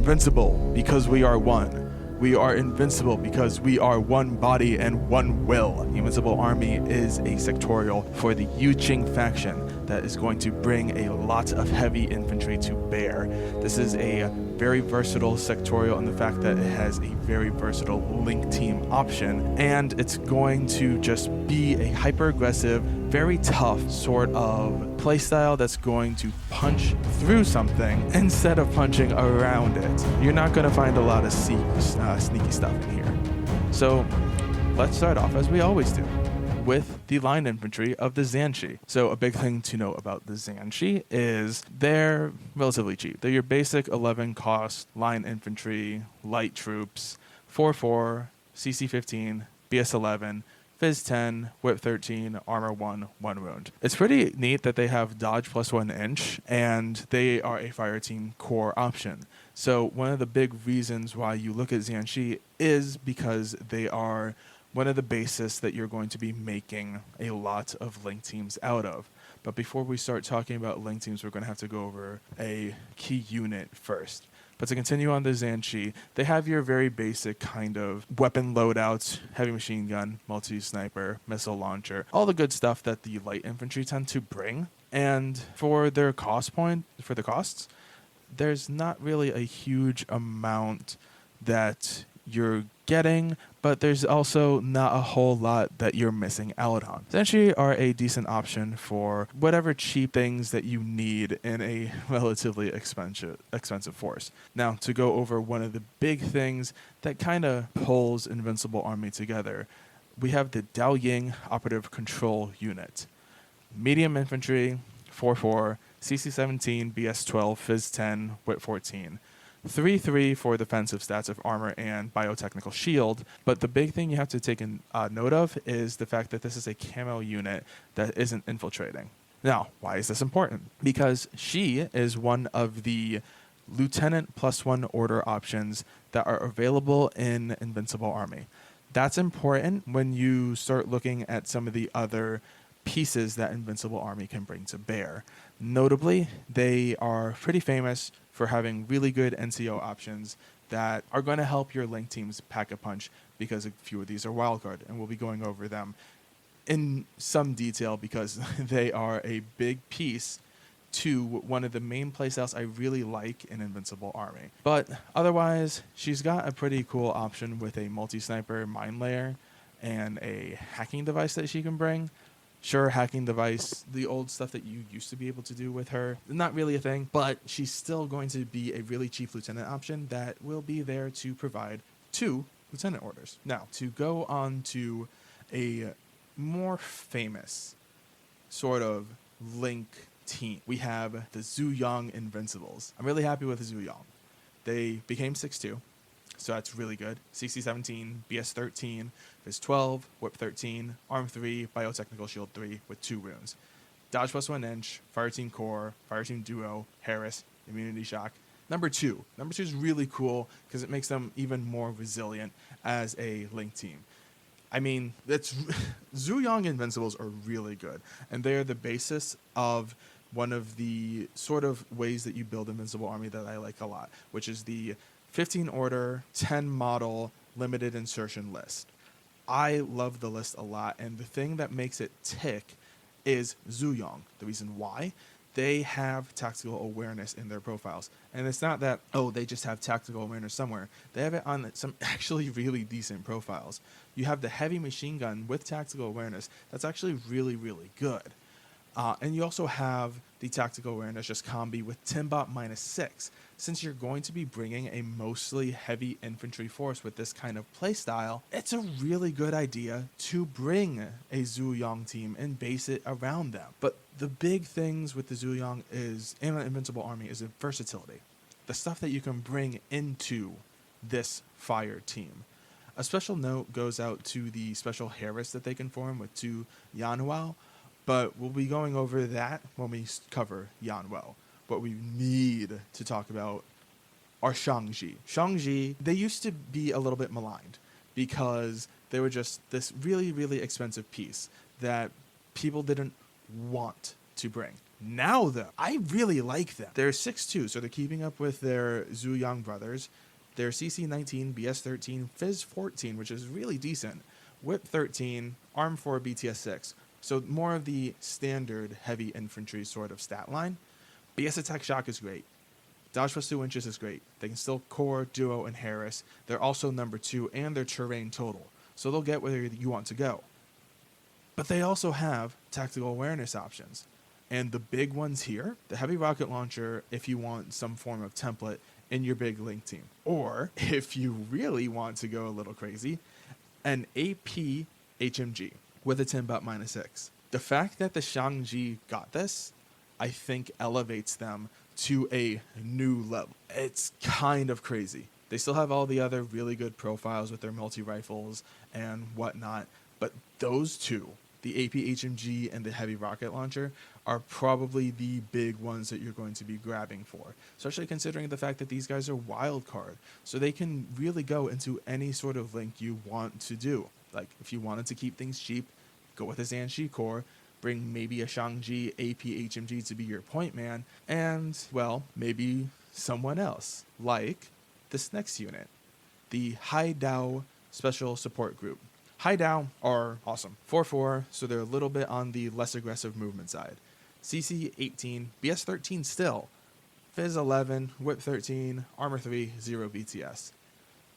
invincible because we are one. We are invincible because we are one body and one will. The Invincible Army is a sectorial for the Yuqing faction that is going to bring a lot of heavy infantry to bear. This is a very versatile sectorial in the fact that it has a very versatile link team option, and it's going to just be a hyper-aggressive, very tough sort of playstyle that's going to punch through something instead of punching around it. You're not going to find a lot of sneaky stuff in here. So let's start off as we always do, with the line infantry of the Zhanchi. So a big thing to know about the Zhanchi is they're relatively cheap. They're your basic 11 cost line infantry, light troops, 4-4, CC 15, BS 11, Phys 10, Whip 13, Armor 1, 1 wound. It's pretty neat that they have Dodge plus 1 inch, and they are a fire team core option. So one of the big reasons why you look at Zhanchi is because they are one of the bases that you're going to be making a lot of link teams out of. But before we start talking about link teams, we're going to have to go over a key unit first. But to continue on the Zhanchi, they have your very basic kind of weapon loadouts, heavy machine gun, multi-sniper, missile launcher, all the good stuff that the light infantry tend to bring. And for their costs, there's not really a huge amount that you're getting, but there's also not a whole lot that you're missing out on. Zhanchi are a decent option for whatever cheap things that you need in a relatively expensive force. Now, to go over one of the big things that kind of pulls Invincible Army together, we have the Daoying Operative Control Unit. Medium infantry, 4-4, CC 17, BS 12, Phys 10, Whip 14. 3-3 for defensive stats of armor and biotechnical shield, but the big thing you have to take note of is the fact that this is a camo unit that isn't infiltrating. Now, why is this important? Because she is one of the Lieutenant +1 order options that are available in Invincible Army. That's important when you start looking at some of the other pieces that Invincible Army can bring to bear. Notably, they are pretty famous for having really good NCO options that are going to help your link teams pack a punch, because a few of these are wildcard, and we'll be going over them in some detail because they are a big piece to one of the main playstyles I really like in Invincible Army. But otherwise, she's got a pretty cool option with a multi-sniper mine layer and a hacking device that she can bring. Sure, hacking device, the old stuff that you used to be able to do with her, not really a thing, but she's still going to be a really cheap lieutenant option that will be there to provide 2 lieutenant orders. Now, to go on to a more famous sort of link team, we have the Zhongyun Invincibles. I'm really happy with the Zhongyun. They became 6-2. So that's really good. CC 17, BS 13, Phys 12, Whip 13, Arm 3, Biotechnical Shield 3 with 2 runes. Dodge plus 1 inch, Fire Team Core, Fire Team Duo, Harris, Immunity Shock. Number 2 is really cool because it makes them even more resilient as a link team. I mean, Zhongyun Invincibles are really good, and they're the basis of one of the sort of ways that you build Invincible Army that I like a lot, which is the 15 order, 10 model, limited insertion list. I love the list a lot, and the thing that makes it tick is Zhongyun. The reason why? They have tactical awareness in their profiles. And it's not that, they just have tactical awareness somewhere. They have it on some actually really decent profiles. You have the heavy machine gun with tactical awareness. That's actually really, really good. And you also have the tactical awareness just combi with Timbot -6. Since you're going to be bringing a mostly heavy infantry force with this kind of playstyle, it's a really good idea to bring a Zhongyun team and base it around them. But the big things with the Zhongyun is, in an Invincible Army, is versatility. The stuff that you can bring into this fire team. A special note goes out to the special Harris that they can form with 2 Yanhua, but we'll be going over that when we cover Yanhua. What we need to talk about are Shangji. Shangji, they used to be a little bit maligned because they were just this really, really expensive piece that people didn't want to bring. Now, though, I really like them. They're 6'2", so they're keeping up with their Zhuyang brothers. They're CC 19, BS 13, Fizz 14, which is really decent. Whip 13, Arm 4, BTS 6. So more of the standard heavy infantry sort of stat line. BS attack shock is great. Dodge plus 2 inches is great. They can still core, duo, and Harris. They're also number 2 and their terrain total. So they'll get where you want to go. But they also have tactical awareness options. And the big ones here, the heavy rocket launcher if you want some form of template in your big link team. Or if you really want to go a little crazy, an AP HMG with a 10 bot -6. The fact that the Shangji got this, I think elevates them to a new level. It's kind of crazy. They still have all the other really good profiles with their multi-rifles and whatnot, but those two, the AP HMG and the heavy rocket launcher, are probably the big ones that you're going to be grabbing for, especially considering the fact that these guys are wild card, so they can really go into any sort of link you want to do. Like, if you wanted to keep things cheap, go with a Zhanchi core, bring maybe a Shangji AP HMG to be your point man, and, well, maybe someone else, like this next unit, the Haidao Special Support Group. Haidao are awesome. 4-4, so they're a little bit on the less aggressive movement side. CC 18, BS 13 still. Fizz 11, Whip 13, Armor 3, 0 BTS.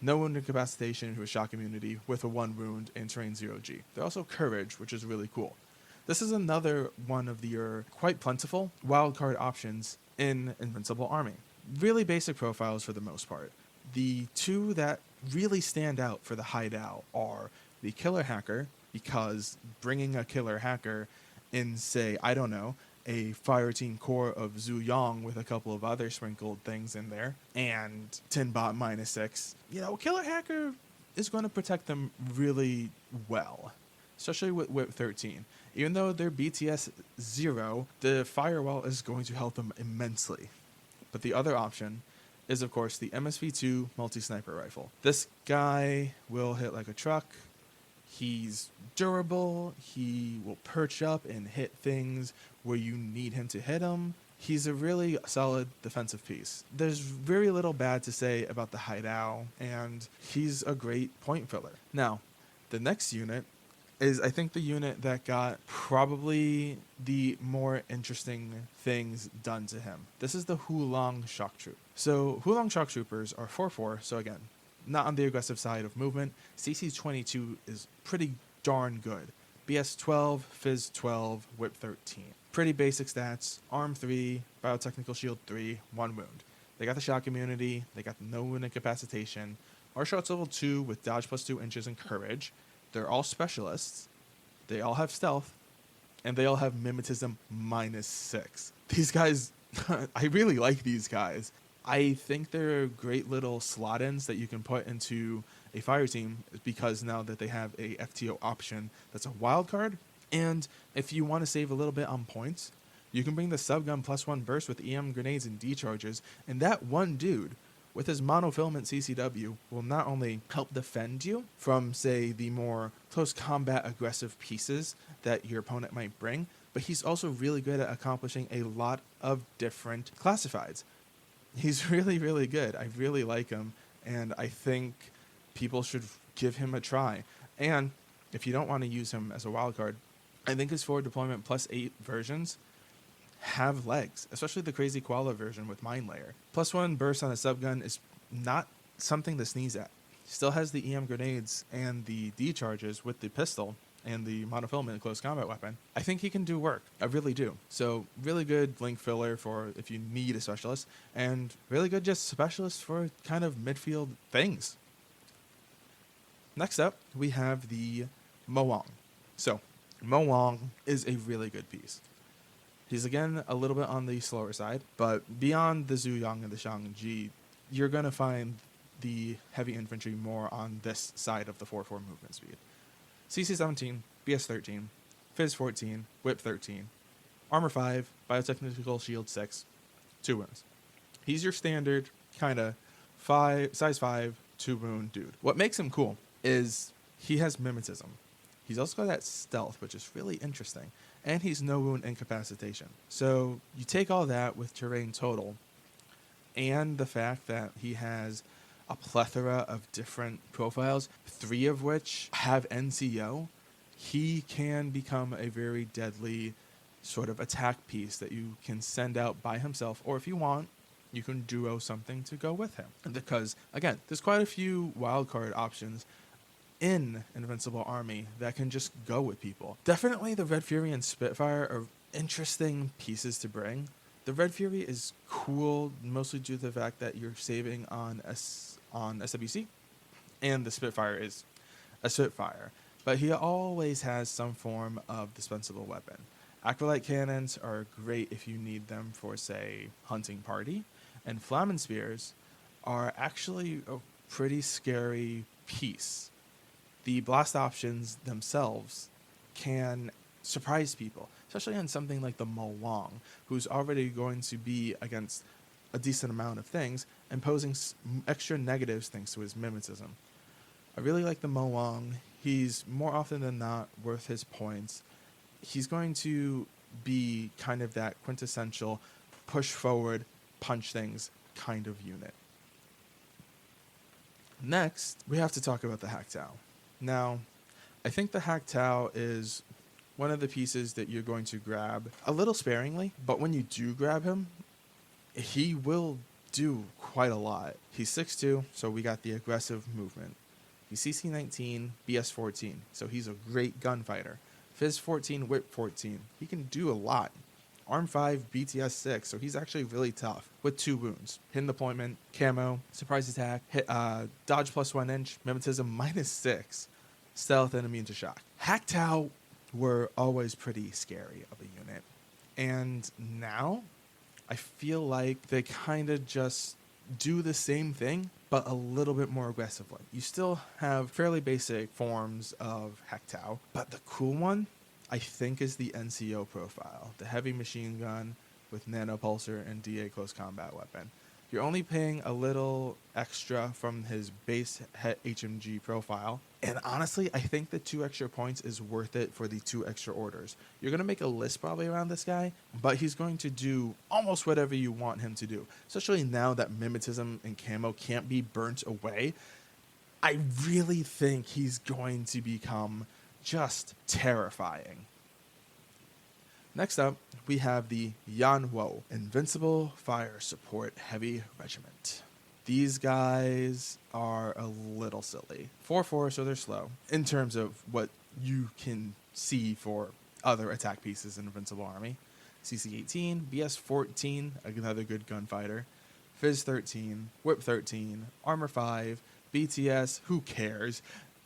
No wound incapacitation to a shock immunity with a 1 wound and terrain 0G. They're also Courage, which is really cool. This is another one of your quite plentiful wildcard options in Invincible Army. Really basic profiles for the most part. The two that really stand out for the Haidao are the Killer Hacker, because bringing a Killer Hacker in, say, I don't know, a fire team core of Zhuyang with a couple of other sprinkled things in there, and 10 bot -6, Killer Hacker is going to protect them really well, especially with Whip 13. Even though they're BTS 0, the firewall is going to help them immensely. But the other option is, of course, the MSV2 multi-sniper rifle. This guy will hit like a truck. He's durable. He will perch up and hit things where you need him to hit them. He's a really solid defensive piece. There's very little bad to say about the Haidao, and he's a great point filler. Now, the next unit is, I think, the unit that got probably the more interesting things done to him. This is the Hulong Shock Troop. So Hulong Shock Troopers are 4-4, so again, not on the aggressive side of movement. CC 22 is pretty darn good. BS 12, Fizz 12, Whip 13. Pretty basic stats. Arm 3, Biotechnical Shield 3, 1 wound. They got the shock immunity, they got no wound incapacitation. Martial Arts level 2 with dodge plus 2 inches and courage. They're all specialists. They all have stealth. And they all have mimetism -6. These guys, I really like these guys. I think they're great little slot-ins that you can put into a fire team, because now that they have a FTO option that's a wild card. And if you want to save a little bit on points, you can bring the subgun +1 burst with EM grenades and decharges, and that one dude with his monofilament CCW will not only help defend you from, say, the more close combat aggressive pieces that your opponent might bring, but he's also really good at accomplishing a lot of different classifieds. He's really, really good. I really like him, and I think people should give him a try. And if you don't want to use him as a wildcard, I think his forward deployment +8 versions have legs, especially the crazy koala version with Mind Layer. +1 burst on a subgun is not something to sneeze at. Still has the EM grenades and the decharges with the pistol and the monofilament close combat weapon. I think he can do work. I really do. So really good link filler for if you need a specialist, and really good just specialist for kind of midfield things. Next up, we have the Moan. So Moan is a really good piece. He's, again, a little bit on the slower side, but beyond the Zhuyang and the Shangji, you're going to find the heavy infantry more on this side of the 4-4 movement speed. CC 17, BS 13, Fizz 14, Whip 13, Armor 5, Biotechnical Shield 6, 2 wounds. He's your standard kind of size 5, 2 wound dude. What makes him cool is he has mimetism. He's also got that stealth, which is really interesting. and he's no wound incapacitation. So you take all that with terrain total, and the fact that he has a plethora of different profiles, 3 of which have NCO, he can become a very deadly sort of attack piece that you can send out by himself, or if you want, you can duo something to go with him. Because, again, there's quite a few wildcard options in Invincible Army that can just go with people. Definitely the Red Fury and Spitfire are interesting pieces to bring. The Red Fury is cool mostly due to the fact that you're saving on SWC, and the Spitfire is a Spitfire, but he always has some form of dispensable weapon. Aqualite cannons are great if you need them for, say, hunting party, and Flamen Spears are actually a pretty scary piece. The blast options themselves can surprise people, especially on something like the Moan, who's already going to be against a decent amount of things and posing extra negatives thanks to his mimetism. I really like the Moan. He's more often than not worth his points. He's going to be kind of that quintessential push forward, punch things kind of unit. Next, we have to talk about the Hecto. Now, I think the Hecto is one of the pieces that you're going to grab a little sparingly, but when you do grab him, he will do quite a lot. He's 6'2", so we got the aggressive movement. He's CC 19, BS 14, so he's a great gunfighter. Fizz 14, Whip 14. He can do a lot. Arm 5, BTS 6, so he's actually really tough with 2 wounds. Hidden deployment, camo, surprise attack, hit, dodge plus 1 inch, mimetism -6, stealth and immune to shock. Hecto were always pretty scary of a unit. And now I feel like they kind of just do the same thing, but a little bit more aggressively. You still have fairly basic forms of Hecto, but the cool one, I think, is the NCO profile, the heavy machine gun with nanopulsar and DA close combat weapon. You're only paying a little extra from his base HMG profile, and honestly, I think the 2 extra points is worth it for the 2 extra orders. You're going to make a list probably around this guy, but he's going to do almost whatever you want him to do, especially now that mimetism and camo can't be burnt away. I really think he's going to become just terrifying. Next up, we have the Yanhua, Invincible Fire Support Heavy Regiment. These guys are a little silly. 4/4, so they're slow in terms of what you can see for other attack pieces in Invincible Army. CC 18, BS 14, another good gunfighter. Fizz 13, Whip 13, Armor 5, BTS, who cares?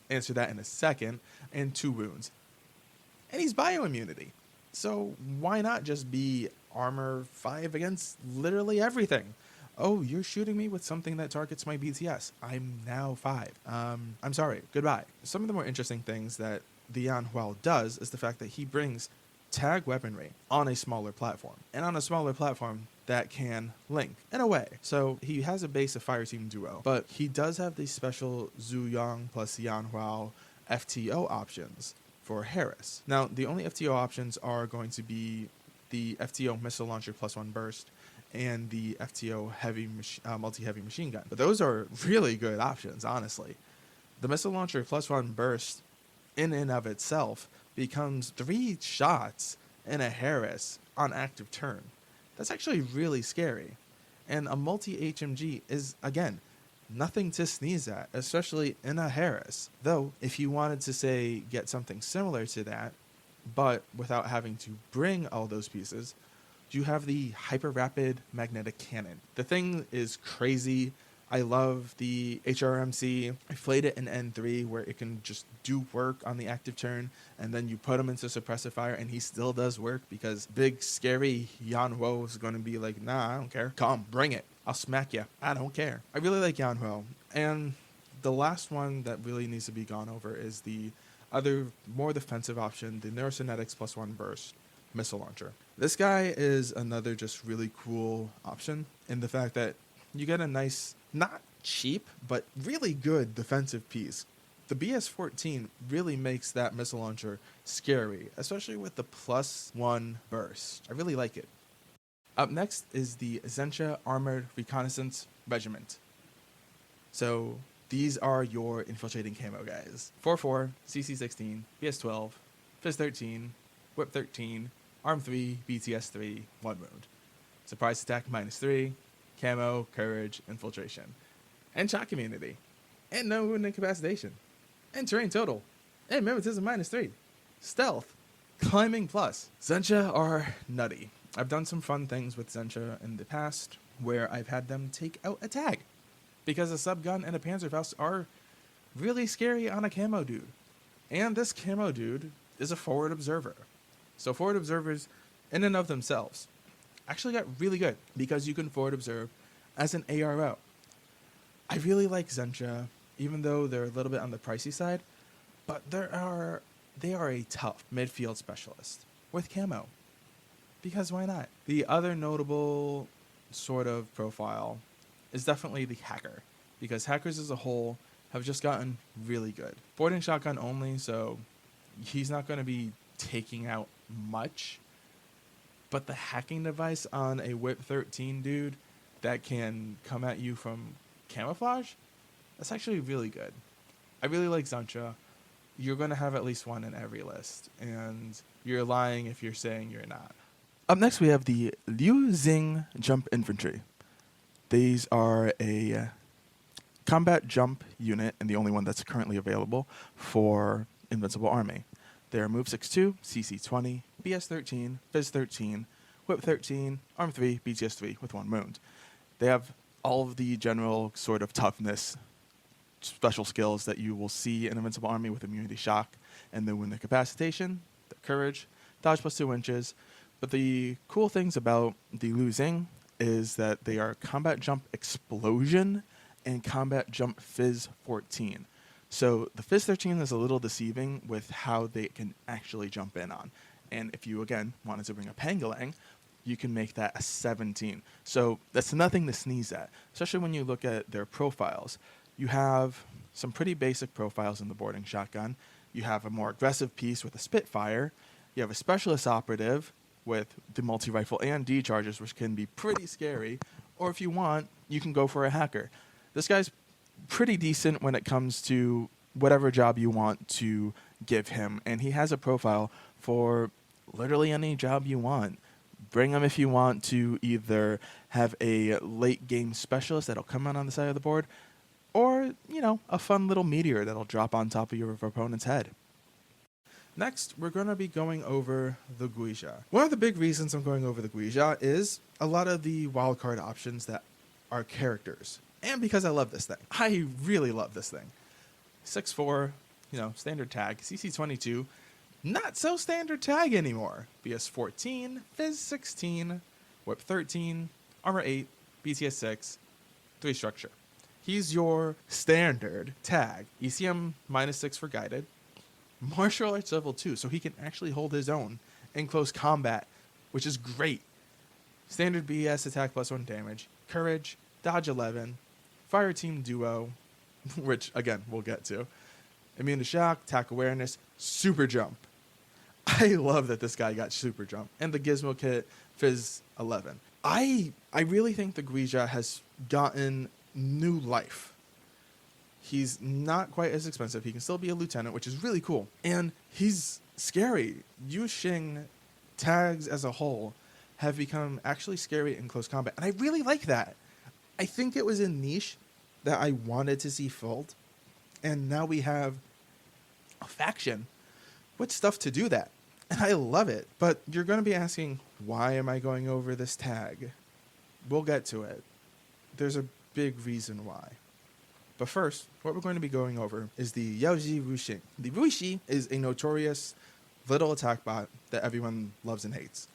Answer that in a second, and 2 wounds. And he's bioimmunity. So why not just be armor 5 against literally everything? Oh, you're shooting me with something that targets my BTS. I'm now 5. I'm sorry. Goodbye. Some of the more interesting things that the Yanhua does is the fact that he brings tag weaponry on a smaller platform. And on a smaller platform that can link in a way. So he has a base of Fireteam Duo, but he does have these special Zhongyun plus Yanhua FTO options for Harris. Now, the only FTO options are going to be the FTO missile launcher plus 1 burst and the FTO multi-heavy machine gun. But those are really good options, honestly. The missile launcher plus 1 burst in and of itself becomes 3 shots in a Harris on active turn. That's actually really scary. And a multi-HMG is, again, nothing to sneeze at, especially in a Harris. Though, if you wanted to, say, get something similar to that, but without having to bring all those pieces, you have the hyper rapid magnetic cannon. The thing is crazy. I love the HRMC. I played it in N3 where it can just do work on the active turn, and then you put him into suppressive fire and he still does work because big scary Yanhua is going to be like, nah, I don't care. Come, bring it. I'll smack you. I don't care. I really like Yanhua. And the last one that really needs to be gone over is the other more defensive option, the Neurocynetics plus 1 burst missile launcher. This guy is another just really cool option in the fact that you get a nice, not cheap, but really good defensive piece The BS-14 really makes that missile launcher scary, especially with the +1 burst. I really like it. Up next is the Zhanchi Armored Reconnaissance Regiment. So these are your infiltrating camo guys. 4-4, CC-16, BS-12, Fizz-13, Whip-13, Arm-3, BTS-3, 1 wound. Surprise attack -3, camo, courage, infiltration. And shot community. And no wound incapacitation. And terrain total. And mimetism -3. Stealth. Climbing plus. Zhanchi are nutty. I've done some fun things with Zhanchi in the past where I've had them take out a tag. Because a subgun and a Panzerfaust are really scary on a camo dude. And this camo dude is a forward observer. So forward observers in and of themselves actually got really good because you can forward observe as an ARO. I really like Zhanchi, even though they're a little bit on the pricey side, but they are a tough midfield specialist with camo. Because why not? The other notable sort of profile is definitely the hacker, because hackers as a whole have just gotten really good. Boarding shotgun only, so he's not going to be taking out much, but the hacking device on a Whip 13 dude that can come at you from camouflage, that's actually really good. I really like Zhanchi. You're going to have at least one in every list, and you're lying if you're saying you're not. Up next, we have the Zing Jump Infantry. These are a combat jump unit, and the only one that's currently available for Invincible Army. They are Move 6-2, CC 20, BS 13, Fizz 13, Whip 13, Arm 3, BTS 3 with 1 wound. They have all of the general sort of toughness special skills that you will see in Invincible Army with immunity shock and the wound incapacitation, the courage, dodge +2 inches. But the cool things about the Zing is that they are combat jump explosion and combat jump Fizz 14. So the Fizz 13 is a little deceiving with how they can actually jump in on. And if you, again, wanted to bring a Pangalang, you can make that a 17. So that's nothing to sneeze at, especially when you look at their profiles. You have some pretty basic profiles in the boarding shotgun. You have a more aggressive piece with a Spitfire. You have a specialist operative with the multi-rifle and D-charges, which can be pretty scary. Or if you want, you can go for a hacker. This guy's pretty decent when it comes to whatever job you want to give him. And he has a profile for literally any job you want. Bring him if you want to either have a late game specialist that'll come out on the side of the board, or, you know, a fun little meteor that'll drop on top of your opponent's head. Next, we're going to be going over the Guija. One of the big reasons I'm going over the Guija is a lot of the wildcard options that are characters. And because I love this thing. I really love this thing. 6'4", standard tag. CC 22, not so standard tag anymore. BS 14, Fizz 16, Whip 13, Armor 8, BTS 6, 3 structure. He's your standard tag. ECM -6 for guided. Martial arts level 2, so he can actually hold his own in close combat, which is great. Standard BS attack +1 damage. Courage, dodge 11, fire team duo, which again we'll get to. Immune to shock, attack awareness, super jump. I love that this guy got super jump. And the gizmo kit, Fizz 11. I really think the Guija has gotten new life. He's not quite as expensive. He can still be a lieutenant, which is really cool. And he's scary. Yu Xing tags as a whole have become actually scary in close combat. And I really like that. I think it was a niche that I wanted to see filled. And now we have a faction with stuff to do that. And I love it. But you're going to be asking, why am I going over this tag? We'll get to it. There's a big reason why. But first, what we're going to be going over is the Yaoji Rushi. The Rushi is a notorious little attack bot that everyone loves and hates.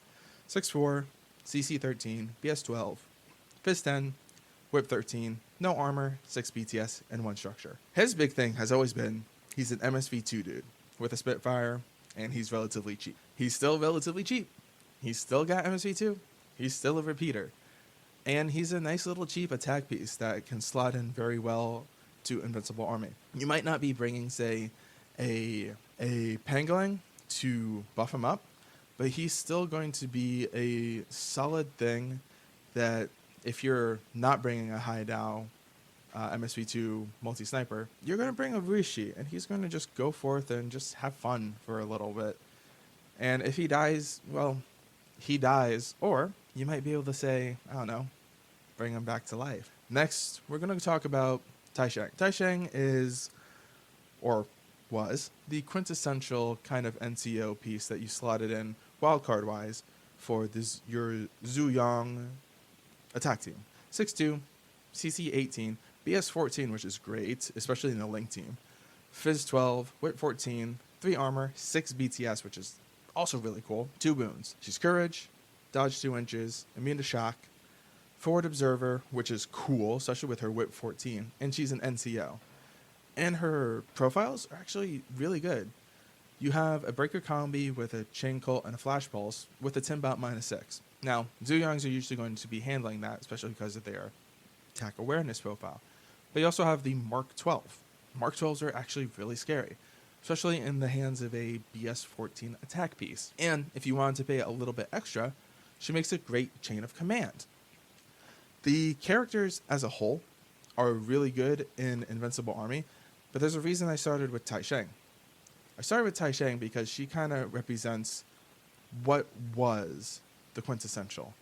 6'4", CC 13, BS 12, Fizz 10, Whip 13, no armor, 6 BTS, and 1 structure. His big thing has always been he's an MSV2 dude with a Spitfire, and he's relatively cheap. He's still relatively cheap. He's still got MSV2. He's still a repeater. And he's a nice little cheap attack piece that can slot in very well to Invincible Army. You might not be bringing, say, a Pangolin to buff him up, but he's still going to be a solid thing that if you're not bringing a high Dow MSV2 multi-sniper, you're going to bring a Rushi, and he's going to just go forth and just have fun for a little bit. And if he dies, well, he dies. Or you might be able to say, I don't know, bring him back to life. Next, we're going to talk about Taishan. Taishan is, or was, the quintessential kind of NCO piece that you slotted in wildcard-wise for this your Zhongyun attack team. 6'2", CC 18, BS 14, which is great, especially in the Link team. Fizz 12, Wit 14, 3 armor, 6 BTS, which is also really cool. 2 boons. She's courage, dodge 2 inches, immune to shock, forward observer, which is cool, especially with her Whip 14, and she's an NCO. And her profiles are actually really good. You have a breaker combi with a chain cult and a flash pulse with a Timbot -6. Now, Zuyongs are usually going to be handling that, especially because of their attack awareness profile. But you also have the Mark 12. Mark 12s are actually really scary, especially in the hands of a BS 14 attack piece. And if you wanted to pay a little bit extra, she makes a great chain of command. The characters as a whole are really good in Invincible Army, but there's a reason I started with Taishan. I started with Taishan because she kind of represents what was the quintessential.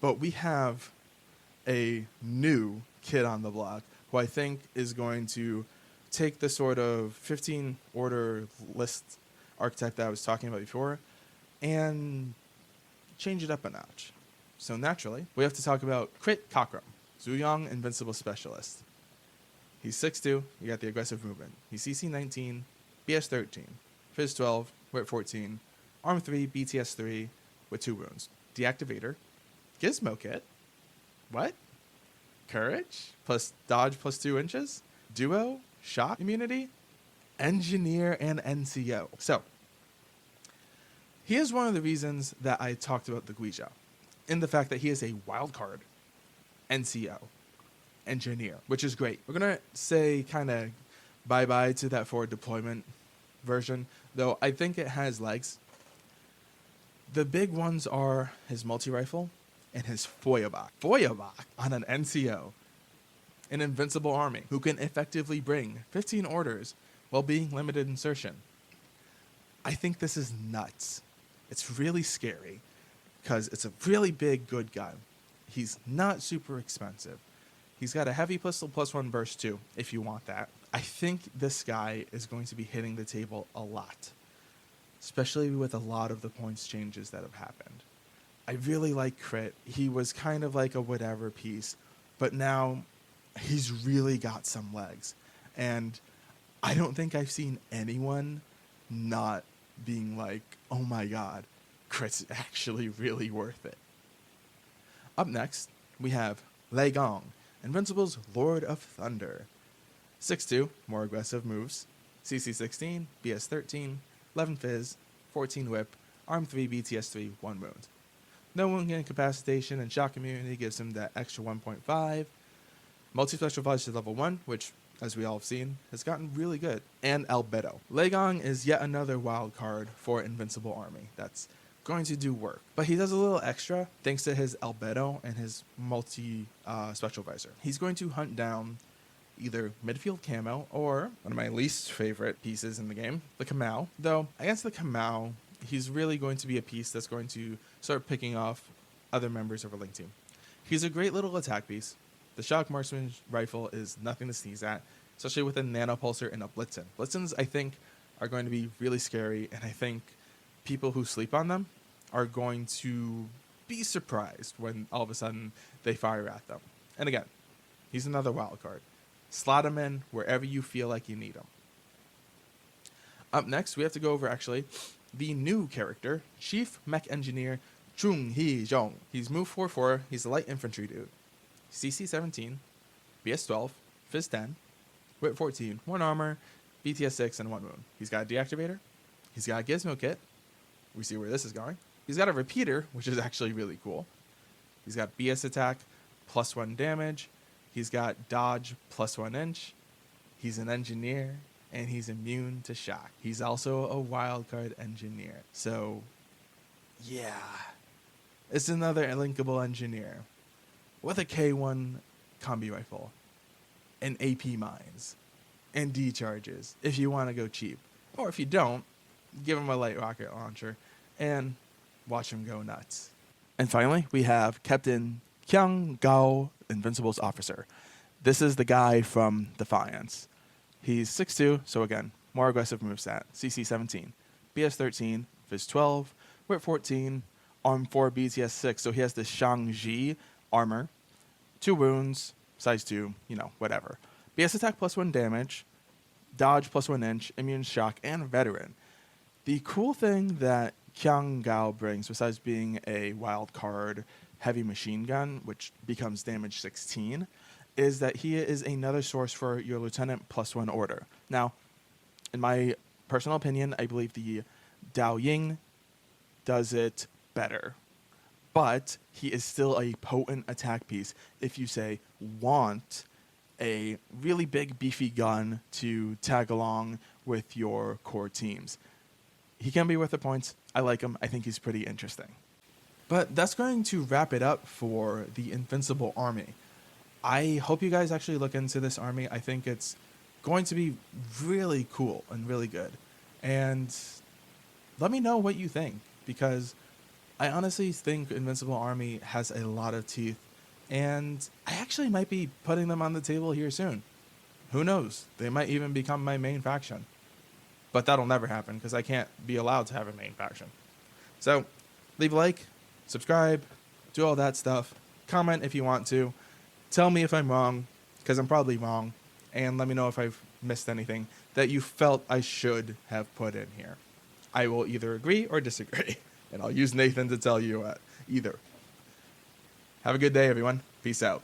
But we have a new kid on the block who I think is going to take the sort of 15 order list archetype that I was talking about before and change it up a notch. So naturally, we have to talk about Crit Cockrum, Zuyong Invincible Specialist. He's 6'2", you got the aggressive movement. He's CC 19, BS 13, Fizz 12, Whip 14, Arm 3, BTS 3, with 2 wounds. Deactivator, Gizmo Kit, what? Courage, plus dodge plus 2 inches, duo, shock immunity, engineer, and NCO. So, here's one of the reasons that I talked about the Guija, in the fact that he is a wildcard NCO engineer, which is great. We're going to say kind of bye-bye to that forward deployment version, though I think it has legs. The big ones are his multi-rifle and his Feuerbach. Feuerbach on an NCO, an Invincible Army, who can effectively bring 15 orders while being limited insertion. I think this is nuts. It's really scary because it's a really big good gun. He's not super expensive. He's got a heavy pistol +1 burst too, if you want that. I think this guy is going to be hitting the table a lot, especially with a lot of the points changes that have happened. I really like Crit. He was kind of like a whatever piece, but now he's really got some legs. And I don't think I've seen anyone not being like, oh my god, Crit's actually really worth it. Up next, we have Lagong, Invincible's Lord of Thunder. 6'2", more aggressive moves, CC 16, BS 13, 11 Fizz, 14 Whip, Arm 3, BTS 3, 1 wound. No wound incapacitation and shock immunity gives him that extra 1.5. Multi-special flash to level 1, which, as we all have seen, has gotten really good. And Albedo. Lagong is yet another wild card for Invincible Army that's going to do work. But he does a little extra thanks to his Albedo and his multi-special visor. He's going to hunt down either midfield camo or one of my least favorite pieces in the game, the Kamau. Though, against the Kamau, he's really going to be a piece that's going to start picking off other members of our Link team. He's a great little attack piece. The Shock Marksman rifle is nothing to sneeze at, especially with a Nanopulsar and a Blitzen. Blitzens, I think, are going to be really scary, and I think people who sleep on them are going to be surprised when all of a sudden they fire at them. And again, he's another wild card. Slot him in wherever you feel like you need him. Up next, we have to go over, actually, the new character, Chief Mech Engineer Chung Hee-jong. He's move 4-4, he's a light infantry dude. CC 17, BS 12, Fizz 10, Whip 14, 1 armor, BTS 6, and 1 wound. He's got a deactivator. He's got a Gizmo Kit. We see where this is going. He's got a repeater, which is actually really cool. He's got BS attack, +1 damage. He's got dodge, +1 inch. He's an engineer, and he's immune to shock. He's also a wildcard engineer. So, yeah. It's another linkable engineer with a K1 combi rifle and AP mines and D charges if you want to go cheap. Or if you don't, give him a light rocket launcher and watch him go nuts. And finally, we have Captain Kyung Gao, Invincible's officer. This is the guy from Defiance. He's 6'2", so again, more aggressive moveset. CC 17, BS 13, Phys 12, Wit 14, Arm 4, BTS 6. So he has the Shangji armor, 2 wounds, size 2, whatever. BS attack +1 damage, dodge +1 inch, immune shock, and veteran. The cool thing that Kyung Gao brings, besides being a wild card heavy machine gun, which becomes damage 16, is that he is another source for your lieutenant +1 order. Now, in my personal opinion, I believe the Dao Ying does it better. But he is still a potent attack piece if you, say, want a really big, beefy gun to tag along with your core teams. He can be worth the points. I like him. I think he's pretty interesting. But that's going to wrap it up for the Invincible army. I hope you guys actually look into this army. I think it's going to be really cool and really good. And let me know what you think, because I honestly think Invincible army has a lot of teeth, and I actually might be putting them on the table here soon. Who knows? They might even become my main faction. But that'll never happen because I can't be allowed to have a main faction. So leave a like, subscribe, do all that stuff. Comment if you want to. Tell me if I'm wrong, because I'm probably wrong. And let me know if I've missed anything that you felt I should have put in here. I will either agree or disagree. And I'll use Nathan to tell you either. Have a good day, everyone. Peace out.